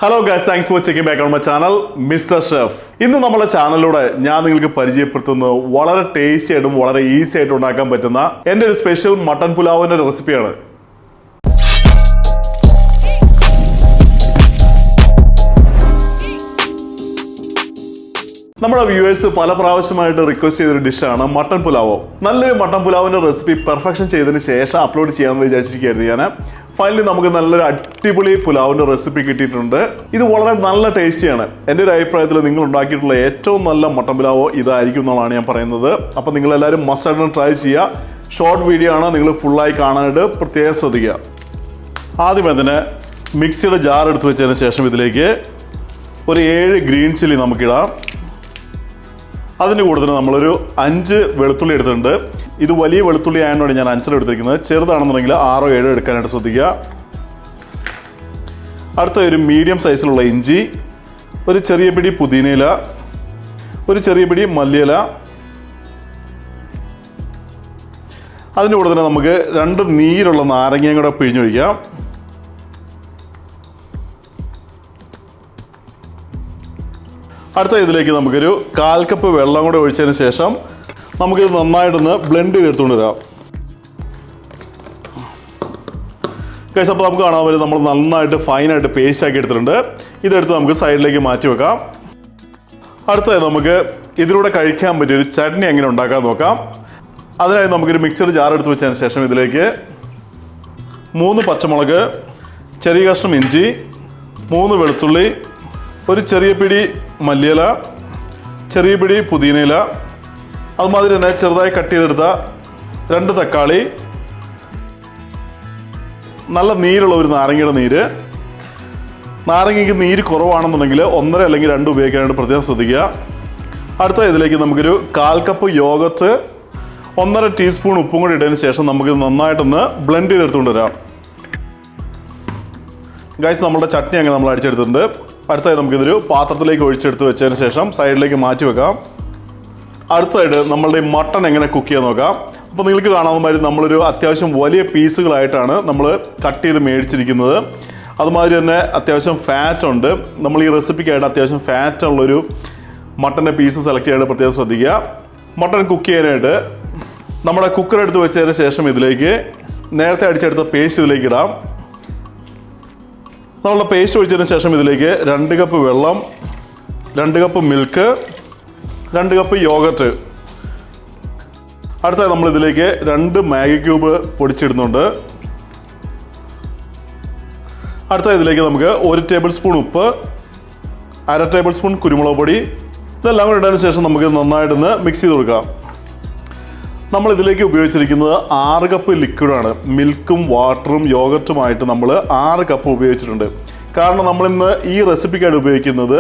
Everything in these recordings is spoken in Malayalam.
Hello guys, thanks for checking back on my channel mister chef. ഇന്ന് നമ്മുടെ ചാനലിലൂടെ ഞാൻ നിങ്ങൾക്ക് പരിചയപ്പെടുത്തുന്നത് വളരെ ടേസ്റ്റി ആയിട്ടും വളരെ ഈസി ആയിട്ട് ഉണ്ടാക്കാൻ പറ്റുന്ന എൻ്റെ ഒരു സ്പെഷ്യൽ മട്ടൻ പുലാവിൻ്റെ റെസിപ്പിയാണ്. നമ്മുടെ വ്യൂവേഴ്സ് പല പ്രാവശ്യമായിട്ട് റിക്വസ്റ്റ് ചെയ്തൊരു ഡിഷാണ് മട്ടൻ പുലാവോ. നല്ലൊരു മട്ടൻ പുലാവിൻ്റെ റെസിപ്പി പെർഫെക്ഷൻ ചെയ്തതിന് ശേഷം അപ്ലോഡ് ചെയ്യാമെന്ന് വിചാരിച്ചിരിക്കുകയായിരുന്നു ഞാൻ. ഫൈനലി നമുക്ക് നല്ലൊരു അടിപൊളി പുലാവിൻ്റെ റെസിപ്പി കിട്ടിയിട്ടുണ്ട്. ഇത് വളരെ നല്ല ടേസ്റ്റിയാണ്. എൻ്റെ ഒരു അഭിപ്രായത്തിൽ നിങ്ങൾ ഉണ്ടാക്കിയിട്ടുള്ള ഏറ്റവും നല്ല മട്ടൻ പുലാവോ ഇതായിരിക്കും എന്നുള്ളതാണ് ഞാൻ പറയുന്നത്. അപ്പോൾ നിങ്ങളെല്ലാവരും മസ്റ്റ് ആയിട്ട് ട്രൈ ചെയ്യുക. ഷോർട്ട് വീഡിയോ ആണ്, നിങ്ങൾ ഫുള്ളായി കാണാനായിട്ട് പ്രത്യേകം ശ്രദ്ധിക്കുക. ആദ്യമേ തന്നെ മിക്സിയുടെ ജാർ എടുത്ത് വെച്ചതിന് ശേഷം ഇതിലേക്ക് ഒരു 7 ഗ്രീൻ ചില്ലി നമുക്കിടാം. അതിന് കൂടുതൽ നമ്മളൊരു 5 വെളുത്തുള്ളി എടുത്തിട്ടുണ്ട്. ഇത് വലിയ വെളുത്തുള്ളി ആയതുകൊണ്ട് ഞാൻ 5 എടുത്തിരിക്കുന്നത്. ചെറുതാണെന്നുണ്ടെങ്കിൽ 6 7 എടുക്കാനായിട്ട് ശ്രദ്ധിക്കുക. അടുത്ത ഒരു മീഡിയം സൈസിലുള്ള ഇഞ്ചി, ഒരു ചെറിയ പിടി പുതിനയില, ഒരു ചെറിയ പിടി മല്ലിയില. അതിന് കൂടുതൽ നമുക്ക് 2 നീരുള്ള നാരങ്ങയും കൂടെ പിഴിഞ്ഞൊഴിക്കാം. അടുത്ത ഇതിലേക്ക് നമുക്കൊരു 1/4 കപ്പ് വെള്ളം കൂടെ ഒഴിച്ചതിന് ശേഷം നമുക്കിത് നന്നായിട്ടൊന്ന് ബ്ലെൻഡ് ചെയ്തെടുത്തുകൊണ്ട് വരാം. ഗൈസ്, അപ്പോൾ നമുക്ക് കാണാൻ പറ്റും നമ്മൾ നന്നായിട്ട് ഫൈനായിട്ട് പേസ്റ്റ് ആക്കി എടുത്തിട്ടുണ്ട്. ഇതെടുത്ത് നമുക്ക് സൈഡിലേക്ക് മാറ്റി വെക്കാം. അടുത്തത് നമുക്ക് ഇതിലൂടെ കഴിക്കാൻ പറ്റിയൊരു ചട്നി എങ്ങനെ ഉണ്ടാക്കാൻ നോക്കാം. അതിനായി നമുക്കൊരു മിക്സിയുടെ ജാർ എടുത്ത് വെച്ചതിന് ശേഷം ഇതിലേക്ക് 3 പച്ചമുളക്, ചെറിയ കഷ്ണം ഇഞ്ചി, 3 വെളുത്തുള്ളി, ഒരു ചെറിയ പിടി മല്ലിയില, ചെറിയ പിടി പുതിനയില, അതുമാതിരി തന്നെ ചെറുതായി കട്ട് ചെയ്തെടുത്ത 2 തക്കാളി, നല്ല നീരുള്ള ഒരു നാരങ്ങയുടെ നീര്. നാരങ്ങയ്ക്ക് നീര് കുറവാണെന്നുണ്ടെങ്കിൽ 1.5 അല്ലെങ്കിൽ 2 ഉപയോഗിക്കാനായിട്ട് പ്രത്യേകം ശ്രദ്ധിക്കുക. അടുത്ത ഇതിലേക്ക് നമുക്കൊരു 1/4 കപ്പ് യോഗർട്ട്, 1.5 ടീസ്പൂൺ ഉപ്പും കൂടി ഇട്ടതിന് ശേഷം നമുക്ക് നന്നായിട്ടൊന്ന് ബ്ലെൻഡ് ചെയ്തെടുത്തുകൊണ്ട് വരാം. ഗൈസ്, നമ്മുടെ ചട്നി അങ്ങനെ നമ്മൾ അടിച്ചെടുത്തിട്ടുണ്ട്. അടുത്തായി നമുക്കിതൊരു പാത്രത്തിലേക്ക് ഒഴിച്ചെടുത്ത് വെച്ചതിന് ശേഷം സൈഡിലേക്ക് മാറ്റി വെക്കാം. അടുത്തായിട്ട് നമ്മളുടെ ഈ മട്ടൺ എങ്ങനെ കുക്ക് ചെയ്യാൻ നോക്കാം. അപ്പോൾ നിങ്ങൾക്ക് കാണാവുന്ന മാതിരി നമ്മളൊരു അത്യാവശ്യം വലിയ പീസുകളായിട്ടാണ് നമ്മൾ കട്ട് ചെയ്ത് മേടിച്ചിരിക്കുന്നത്. അതുമാതിരി തന്നെ അത്യാവശ്യം ഫാറ്റ് ഉണ്ട്. നമ്മൾ ഈ റെസിപ്പിക്കായിട്ട് അത്യാവശ്യം ഫാറ്റ് ഉള്ളൊരു മട്ടൻ്റെ പീസ് സെലക്ട് ചെയ്യാനായിട്ട് പ്രത്യേകം ശ്രദ്ധിക്കുക. മട്ടൺ കുക്ക് ചെയ്യാനായിട്ട് നമ്മുടെ കുക്കർ എടുത്ത് വെച്ചതിന് ശേഷം ഇതിലേക്ക് നേരത്തെ അടിച്ചെടുത്ത പേസ്റ്റ് ഇതിലേക്ക് ഇടാം. നമ്മളുടെ പേസ്റ്റ് ഒഴിച്ചതിന് ശേഷം ഇതിലേക്ക് 2 കപ്പ് വെള്ളം, 2 കപ്പ് മിൽക്ക്, 2 കപ്പ് യോഗർട്ട്. അടുത്തായി നമ്മളിതിലേക്ക് 2 മാഗി ക്യൂബ് പൊടിച്ചിടുന്നുണ്ട്. അടുത്ത ഇതിലേക്ക് നമുക്ക് 1 ടേബിൾ സ്പൂൺ ഉപ്പ്, 1/2 ടേബിൾ സ്പൂൺ കുരുമുളക് പൊടി, ഇതെല്ലാം കൂടി ഇട്ടതിന് ശേഷം നമുക്ക് നന്നായിട്ടൊന്ന് മിക്സ് ചെയ്ത് കൊടുക്കാം. നമ്മൾ ഇതിലേക്ക് ഉപയോഗിച്ചിരിക്കുന്നത് 6 കപ്പ് ലിക്വിഡാണ്. മിൽക്കും വാട്ടറും യോഗർട്ടുമായിട്ട് നമ്മൾ 6 കപ്പ് ഉപയോഗിച്ചിട്ടുണ്ട്. കാരണം നമ്മളിന്ന് ഈ റെസിപ്പിക്കായിട്ട് ഉപയോഗിക്കുന്നത്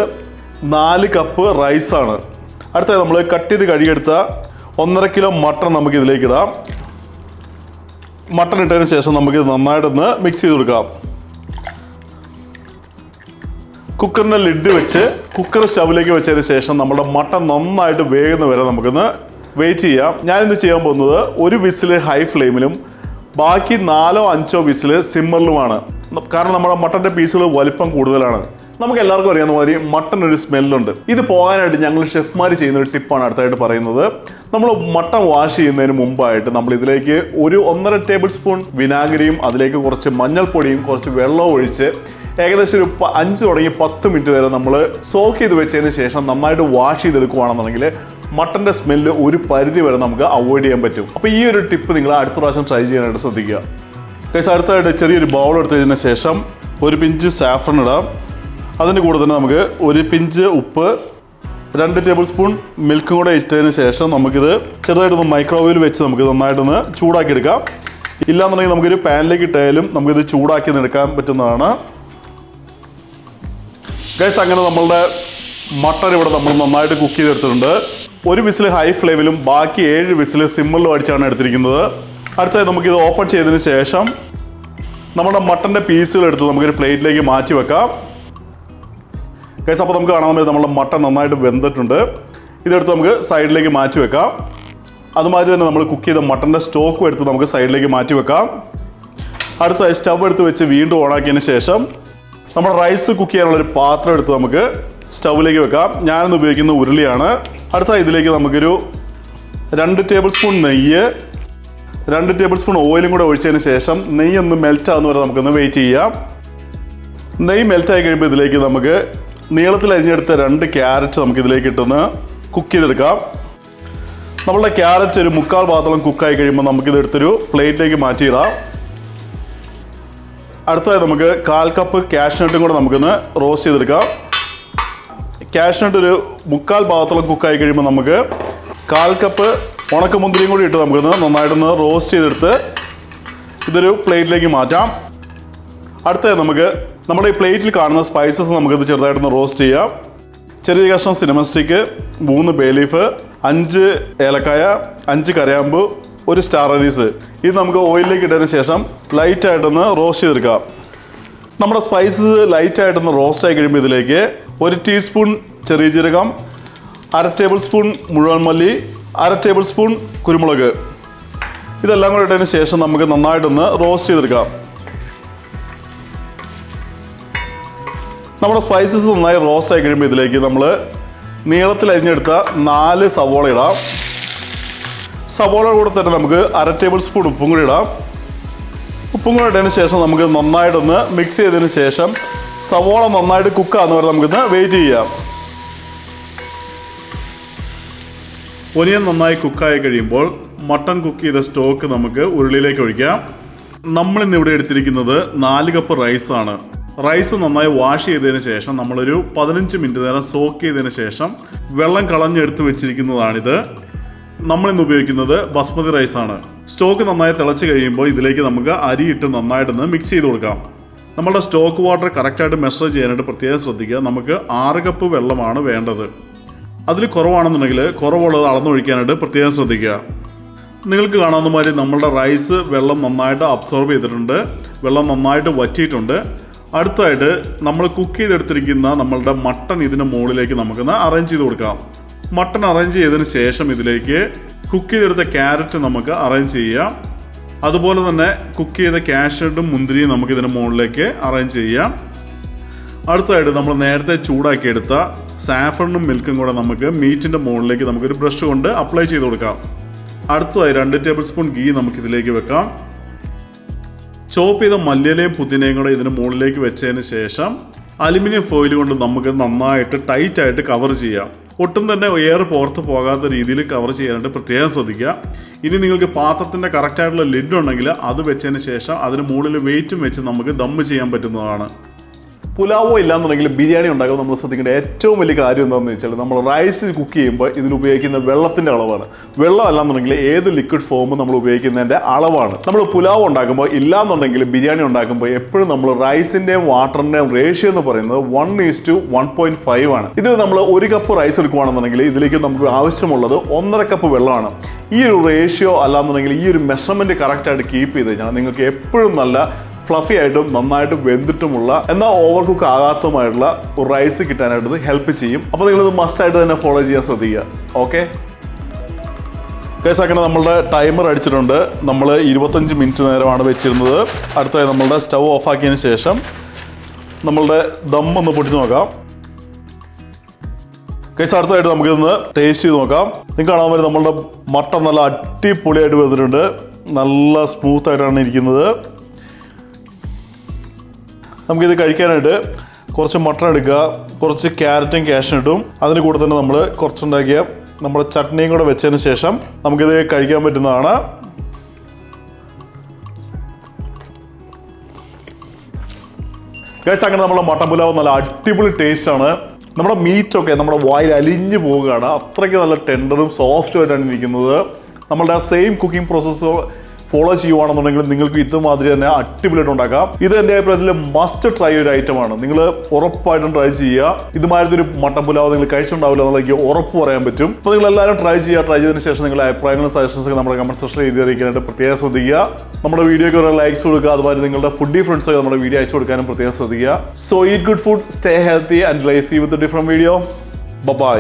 4 കപ്പ് റൈസാണ്. അടുത്തത് നമ്മൾ കട്ട് ചെയ്ത് കഴുകിയെടുത്ത 1.5 കിലോ മട്ടൺ നമുക്ക് ഇതിലേക്ക് ഇടാം. മട്ടൺ ഇട്ടതിന് ശേഷം നമുക്ക് നന്നായിട്ടൊന്ന് മിക്സ് ചെയ്ത് കൊടുക്കാം. കുക്കറിൻ്റെ ലിഡ് വെച്ച് കുക്കർ സ്റ്റവിലേക്ക് വെച്ചതിന് ശേഷം നമ്മുടെ മട്ടൺ നന്നായിട്ട് വേകുന്ന വരെ നമുക്കൊന്ന് വെയിറ്റ് ചെയ്യാം. ഞാനിന്ന് ചെയ്യാൻ പോകുന്നത് 1 വിസിൽ ഹൈ ഫ്ലെയിമിലും ബാക്കി 4 5 വിസിൽ സിമ്മറിലുമാണ്. കാരണം നമ്മുടെ മട്ടൻ്റെ പീസുകൾ വലിപ്പം കൂടുതലാണ്. നമുക്ക് എല്ലാവർക്കും അറിയാവുന്ന മാതിരി മട്ടൺ ഒരു സ്മെല്ലുണ്ട്. ഇത് പോകാനായിട്ട് ഞങ്ങൾ ഷെഫ്മാർ ചെയ്യുന്ന ഒരു ടിപ്പാണ് അടുത്തായിട്ട് പറയുന്നത്. നമ്മൾ മട്ടൺ വാഷ് ചെയ്യുന്നതിന് മുമ്പായിട്ട് നമ്മൾ ഇതിലേക്ക് ഒരു 1.5 ടേബിൾ സ്പൂൺ വിനാഗിരിയും അതിലേക്ക് കുറച്ച് മഞ്ഞൾപ്പൊടിയും കുറച്ച് വെള്ളവും ഒഴിച്ച് ഏകദേശം ഒരു 5 തുടങ്ങി 10 മിനിറ്റ് വരെ നമ്മൾ സോക്ക് ചെയ്ത് വെച്ചതിന് ശേഷം നന്നായിട്ട് വാഷ് ചെയ്തെടുക്കുകയാണെന്നുണ്ടെങ്കിൽ മട്ടൻ്റെ സ്മെല്ല് ഒരു പരിധി വരെ നമുക്ക് അവോയ്ഡ് ചെയ്യാൻ പറ്റും. അപ്പോൾ ഈ ഒരു ടിപ്പ് നിങ്ങൾ അടുത്ത പ്രാവശ്യം ട്രൈ ചെയ്യാനായിട്ട് ശ്രദ്ധിക്കുക. ഗൈസ്, അടുത്തായിട്ട് ചെറിയൊരു ബൗൾ എടുത്തതിന് ശേഷം 1 പിഞ്ച് സാഫ്രൺ ഇടാം. അതിന് കൂടെ തന്നെ നമുക്ക് 1 പിഞ്ച് ഉപ്പ്, 2 ടേബിൾ സ്പൂൺ മിൽക്കും കൂടെ ഇട്ടതിന് ശേഷം നമുക്കിത് ചെറുതായിട്ടൊന്ന് മൈക്രോവേവിൽ വെച്ച് നമുക്ക് നന്നായിട്ടൊന്ന് ചൂടാക്കി എടുക്കാം. ഇല്ലാന്നുണ്ടെങ്കിൽ നമുക്കൊരു പാനിലേക്ക് ഇട്ടായാലും നമുക്കിത് ചൂടാക്കി എടുക്കാൻ പറ്റുന്നതാണ്. ഗൈസ്, അങ്ങനെ നമ്മളുടെ മട്ടൺ ഇവിടെ നമ്മൾ നന്നായിട്ട് കുക്ക് ചെയ്തെടുത്തിട്ടുണ്ട്. 1 വിസിൽ ഹൈ ഫ്ലെയിമിലും ബാക്കി 7 വിസിൽ സിമ്മിലും അടിച്ചാണ് എടുത്തിരിക്കുന്നത്. അടുത്തായി നമുക്കിത് ഓപ്പൺ ചെയ്തതിന് ശേഷം നമ്മുടെ മട്ടൻ്റെ പീസുകൾ എടുത്ത് നമുക്കൊരു പ്ലേറ്റിലേക്ക് മാറ്റി വെക്കാം. ഗൈസ്, അപ്പോൾ നമുക്ക് കാണാൻ പറ്റും നമ്മുടെ മട്ടൺ നന്നായിട്ട് വെന്തിട്ടുണ്ട്. ഇതെടുത്ത് നമുക്ക് സൈഡിലേക്ക് മാറ്റി വെക്കാം. അതുമാതിരി തന്നെ നമ്മൾ കുക്ക് ചെയ്ത മട്ടൻ്റെ സ്റ്റോക്കും എടുത്ത് നമുക്ക് സൈഡിലേക്ക് മാറ്റി വെക്കാം. അടുത്ത സ്റ്റവ് എടുത്ത് വെച്ച് വീണ്ടും ഓണാക്കിയതിന് ശേഷം നമ്മുടെ റൈസ് കുക്ക് ചെയ്യാനുള്ളൊരു പാത്രം എടുത്ത് നമുക്ക് സ്റ്റൗവിലേക്ക് വെക്കാം. ഞാനിന്ന് ഉപയോഗിക്കുന്ന ഉരുളിയാണ്. അടുത്ത ഇതിലേക്ക് നമുക്കൊരു 2 ടേബിൾ സ്പൂൺ നെയ്യ്, 2 ടേബിൾ സ്പൂൺ ഓയിലും കൂടെ ഒഴിച്ചതിന് ശേഷം നെയ്യ് ഒന്ന് മെൽറ്റ് ആകുന്ന വരെ നമുക്കൊന്ന് വെയിറ്റ് ചെയ്യാം. നെയ്യ് മെൽറ്റായി കഴിയുമ്പോൾ ഇതിലേക്ക് നമുക്ക് നീളത്തിൽ അരിഞ്ഞെടുത്ത 2 ക്യാരറ്റ് നമുക്ക് ഇതിലേക്ക് ഇട്ടൊന്ന് കുക്ക് ചെയ്തെടുക്കാം. നമ്മളുടെ ക്യാരറ്റ് ഒരു 3/4 ഭാഗത്തോളം കുക്കായി കഴിയുമ്പോൾ നമുക്കിതെടുത്തൊരു പ്ലേറ്റിലേക്ക് മാറ്റിയിടാം. അടുത്തതായി നമുക്ക് 1/4 കപ്പ് കാഷ്നട്ടും കൂടെ നമുക്കൊന്ന് റോസ്റ്റ് ചെയ്തെടുക്കാം. കാഷ്നട്ട് ഒരു 3/4 ഭാഗത്തോളം കുക്കായി കഴിയുമ്പോൾ നമുക്ക് 1/4 കപ്പ് ഉണക്കമുന്തിരിയും കൂടി ഇട്ട് നമുക്കൊന്ന് നന്നായിട്ടൊന്ന് റോസ്റ്റ് ചെയ്തെടുത്ത് ഇതൊരു പ്ലേറ്റിലേക്ക് മാറ്റാം. അടുത്തതായി നമുക്ക് നമ്മുടെ ഈ പ്ലേറ്റിൽ കാണുന്ന സ്പൈസസ് നമുക്കിത് ചെറുതായിട്ടൊന്ന് റോസ്റ്റ് ചെയ്യാം. ചെറിയ കഷ്ണം സിനമൺ സ്റ്റിക്ക്, 3 ബേ ലീഫ്, 5 ഏലക്കായ, 5 കരയാമ്പ്, 1 സ്റ്റാർ അനീസ്. ഇത് നമുക്ക് ഓയിലിലേക്ക് ഇട്ടതിന് ശേഷം ലൈറ്റായിട്ടൊന്ന് റോസ്റ്റ് ചെയ്തെടുക്കാം. നമ്മുടെ സ്പൈസസ് ലൈറ്റായിട്ടൊന്ന് റോസ്റ്റ് ആയി കഴിയുമ്പോൾ ഇതിലേക്ക് 1 ടീസ്പൂൺ ചെറിയ ജീരകം, 1/2 ടേബിൾ സ്പൂൺ മുഴുവൻ മല്ലി, 1/2 ടേബിൾ സ്പൂൺ കുരുമുളക്, ഇതെല്ലാം കൂടെ ഇട്ടതിന് ശേഷം നമുക്ക് നന്നായിട്ടൊന്ന് റോസ്റ്റ് ചെയ്തെടുക്കാം. നമ്മുടെ സ്പൈസസ് നന്നായി റോസ്റ്റ് ആയി കഴിയുമ്പോൾ ഇതിലേക്ക് നമ്മൾ നീളത്തിൽ അരിഞ്ഞെടുത്ത 4 സവോള ഇടാം. സവോള കൂടെ തന്നെ നമുക്ക് 1/2 ടേബിൾ സ്പൂൺ ഉപ്പും കൂടി ഇടാം. ഉപ്പും കൂടെ ഇട്ടതിന് ശേഷം നമുക്ക് നന്നായിട്ടൊന്ന് മിക്സ് ചെയ്തതിന് ശേഷം സവോള നന്നായിട്ട് കുക്കാകുന്ന വരെ നമുക്കൊന്ന് വെയിറ്റ് ചെയ്യാം. ഒനിയൻ നന്നായി കുക്കായി കഴിയുമ്പോൾ മട്ടൺ കുക്ക് ചെയ്ത സ്റ്റോക്ക് നമുക്ക് ഉരുളിയിലേക്ക് ഒഴിക്കാം. നമ്മളിന്നിവിടെ എടുത്തിരിക്കുന്നത് 4 കപ്പ് റൈസാണ്. റൈസ് നന്നായി വാഷ് ചെയ്തതിന് ശേഷം നമ്മളൊരു 15 മിനിറ്റ് നേരം സോക്ക് ചെയ്തതിന് ശേഷം വെള്ളം കളഞ്ഞെടുത്ത് വെച്ചിരിക്കുന്നതാണിത്. നമ്മളിന്ന് ഉപയോഗിക്കുന്നത് ബസ്മതി റൈസാണ്. സ്റ്റോക്ക് നന്നായി തിളച്ച് കഴിയുമ്പോൾ ഇതിലേക്ക് നമുക്ക് അരിയിട്ട് നന്നായിട്ടൊന്ന് മിക്സ് ചെയ്ത് കൊടുക്കാം. നമ്മളുടെ സ്റ്റോക്ക് വാട്ടർ കറക്റ്റായിട്ട് മെഷർ ചെയ്യാനായിട്ട് പ്രത്യേകം ശ്രദ്ധിക്കുക. നമുക്ക് 6 കപ്പ് വെള്ളമാണ് വേണ്ടത്. അതിൽ കുറവാണെന്നുണ്ടെങ്കിൽ കുറവുള്ളത് അളന്നൊഴിക്കാനായിട്ട് പ്രത്യേകം ശ്രദ്ധിക്കുക. നിങ്ങൾക്ക് കാണാവുന്ന മാതിരി നമ്മളുടെ റൈസ് വെള്ളം നന്നായിട്ട് അബ്സോർബ് ചെയ്തിട്ടുണ്ട്, വെള്ളം നന്നായിട്ട് വറ്റിയിട്ടുണ്ട്. അടുത്തായിട്ട് നമ്മൾ കുക്ക് ചെയ്തെടുത്തിരിക്കുന്ന നമ്മളുടെ മട്ടൺ ഇതിൻ്റെ മുകളിലേക്ക് നമുക്കൊന്ന് അറേഞ്ച് ചെയ്ത് കൊടുക്കാം. മട്ടൺ അറേഞ്ച് ചെയ്തതിന് ശേഷം ഇതിലേക്ക് കുക്ക് ചെയ്തെടുത്ത ക്യാരറ്റ് നമുക്ക് അറേഞ്ച് ചെയ്യാം. അതുപോലെ തന്നെ കുക്ക് ചെയ്ത കാഷ്നട്ടും മുന്തിരിയും നമുക്ക് ഇതിൻ്റെ മുകളിലേക്ക് അറേഞ്ച് ചെയ്യാം. അടുത്തായിട്ട് നമ്മൾ നേരത്തെ ചൂടാക്കിയെടുത്ത സാഫ്രനും മിൽക്കും കൂടെ നമുക്ക് മീറ്റിൻ്റെ മുകളിലേക്ക് നമുക്കൊരു ബ്രഷ് കൊണ്ട് അപ്ലൈ ചെയ്ത് കൊടുക്കാം. അടുത്തതായി 2 ടേബിൾ സ്പൂൺ ഗീ നമുക്കിതിലേക്ക് വെക്കാം. ചോപ്പ് ചെയ്ത മല്ലിയിലയും പുതിനയും കൂടെ ഇതിന് മുകളിലേക്ക് വെച്ചതിന് ശേഷം അലുമിനിയം ഫോയിൽ കൊണ്ട് നമുക്ക് നന്നായിട്ട് ടൈറ്റായിട്ട് കവർ ചെയ്യാം. ഒട്ടും തന്നെ എയർ പുറത്ത് പോകാത്ത രീതിയിൽ കവർ ചെയ്യാനായിട്ട് പ്രത്യേകം ശ്രദ്ധിക്കുക. ഇനി നിങ്ങൾക്ക് പാത്രത്തിൻ്റെ കറക്റ്റായിട്ടുള്ള ലിഡ് ഉണ്ടെങ്കിൽ അത് വെച്ചതിന് ശേഷം അതിന് മുകളിൽ വെയിറ്റും വെച്ച് നമുക്ക് ദമ്മ് ചെയ്യാൻ പറ്റുന്നതാണ്. പുലാവോ ഇല്ലാന്നുണ്ടെങ്കിൽ ബിരിയാണി ഉണ്ടാകുമ്പോൾ നമ്മൾ ശ്രദ്ധിക്കേണ്ട ഏറ്റവും വലിയ കാര്യം എന്താണെന്ന് വെച്ചാൽ നമ്മൾ റൈസ് കുക്ക് ചെയ്യുമ്പോൾ ഇതിന് ഉപയോഗിക്കുന്ന വെള്ളത്തിൻ്റെ അളവാണ്. വെള്ളം അല്ലാന്നുണ്ടെങ്കിൽ ഏത് ലിക്വിഡ് ഫോമും നമ്മൾ ഉപയോഗിക്കുന്നതിൻ്റെ അളവാണ്. നമ്മൾ പുലാവ് ഉണ്ടാക്കുമ്പോൾ ഇല്ലാന്നുണ്ടെങ്കിൽ ബിരിയാണി ഉണ്ടാക്കുമ്പോൾ എപ്പോഴും നമ്മൾ റൈസിൻ്റെയും വാട്ടറിൻ്റെയും റേഷ്യോ എന്ന് പറയുന്നത് 1:1.5 ആണ്. ഇതിൽ നമ്മൾ 1 കപ്പ് റൈസ് എടുക്കുകയാണെന്നുണ്ടെങ്കിൽ ഇതിലേക്ക് നമുക്ക് ആവശ്യമുള്ളത് 1.5 കപ്പ് വെള്ളമാണ്. ഈ ഒരു റേഷ്യോ അല്ലാന്നുണ്ടെങ്കിൽ ഈ ഒരു മെഷർമെൻറ്റ് കറക്റ്റായിട്ട് കീപ്പ് ചെയ്ത് കഴിഞ്ഞാൽ നിങ്ങൾക്ക് എപ്പോഴും നല്ല ഫ്ലഫി ആയിട്ടും നന്നായിട്ട് വെന്തിട്ടുമുള്ള എന്നാൽ ഓവർ കുക്ക് ആകാത്തതുമായിട്ടുള്ള ഒരു റൈസ് കിട്ടാനായിട്ട് ഹെൽപ്പ് ചെയ്യും. അപ്പോൾ നിങ്ങളിത് മസ്റ്റായിട്ട് തന്നെ ഫോളോ ചെയ്യാൻ ശ്രദ്ധിക്കുക. ഓക്കെ കേസാക്കണ നമ്മളുടെ ടൈമർ അടിച്ചിട്ടുണ്ട്. നമ്മൾ 25 മിനിറ്റ് നേരമാണ് വെച്ചിരുന്നത്. അടുത്തായി നമ്മളുടെ സ്റ്റൗ ഓഫാക്കിയതിന് ശേഷം നമ്മളുടെ ദം ഒന്ന് പൊട്ടിച്ച് നോക്കാം. കേസ് അടുത്തായിട്ട് നമുക്കിതൊന്ന് ടേസ്റ്റ് ചെയ്ത് നോക്കാം. നിങ്ങൾക്ക് കാണാൻ പറ്റും നമ്മളുടെ മട്ടൺ നല്ല അടിപൊളിയായിട്ട് വന്നിട്ടുണ്ട്. നല്ല സ്മൂത്തായിട്ടാണ് ഇരിക്കുന്നത്. നമുക്കിത് കഴിക്കാനായിട്ട് കുറച്ച് മട്ടൺ എടുക്കുക, കുറച്ച് ക്യാരറ്റും കാഷ്നട്ടും അതിന് കൂടെ തന്നെ നമ്മൾ കുറച്ചുണ്ടാക്കിയ നമ്മുടെ ചട്നിയും കൂടെ വെച്ചതിന് ശേഷം നമുക്കിത് കഴിക്കാൻ പറ്റുന്നതാണ്. ഗൈസ് അങ്ങനെ നമ്മുടെ മട്ടൻ പുലാവ് നല്ല അടിപൊളി ടേസ്റ്റാണ്. നമ്മുടെ മീറ്റൊക്കെ നമ്മുടെ വായിൽ അലിഞ്ഞു പോവുകയാണ്. അത്രയ്ക്ക് നല്ല ടെൻഡറും സോഫ്റ്റും ആയിട്ടാണ് ഇരിക്കുന്നത്. നമ്മളുടെ ആ സെയിം കുക്കിംഗ് പ്രോസസ്സ് ഫോളോ ചെയ്യുവാണെന്നുണ്ടെങ്കിൽ നിങ്ങൾക്ക് ഇതുമാതിരി തന്നെ അടിപൊളിയായിട്ട് ഉണ്ടാക്കാം. ഇത് എൻ്റെ അഭിപ്രായത്തിൽ മസ്റ്റ് ട്രൈ ഒരു ഐറ്റമാണ്. നിങ്ങൾ ഉറപ്പായിട്ടും ട്രൈ ചെയ്യുക. ഇതുമാതിരി ഒരു മട്ടൻ പുലാവ് നിങ്ങൾ കഴിച്ചിട്ടുണ്ടാവില്ല എന്നുള്ള എനിക്ക് ഉറപ്പ് പറയാൻ പറ്റും. അപ്പോൾ നിങ്ങൾ എല്ലാവരും ട്രൈ ചെയ്യുക. ട്രൈ ചെയ്തതിന് ശേഷം നിങ്ങളുടെ അഭിപ്രായങ്ങളും സജഷൻസ് ഒക്കെ നമ്മുടെ കമന്റ് സെക്ഷനിൽ എഴുതി അറിയിക്കാനായിട്ട് പ്രത്യേകം ശ്രദ്ധിക്കുക. നമ്മുടെ വീഡിയോയ്ക്ക് ഒരു ലൈക്സ് കൊടുക്കുക. അതുപോലെ നിങ്ങളുടെ ഫുഡി ഫ്രണ്ട്സ് ഒക്കെ നമ്മുടെ വീഡിയോ അയച്ചു കൊടുക്കാനും പ്രത്യേകം ശ്രദ്ധിക്കുക. So eat good food, stay healthy and see you with a different video. By.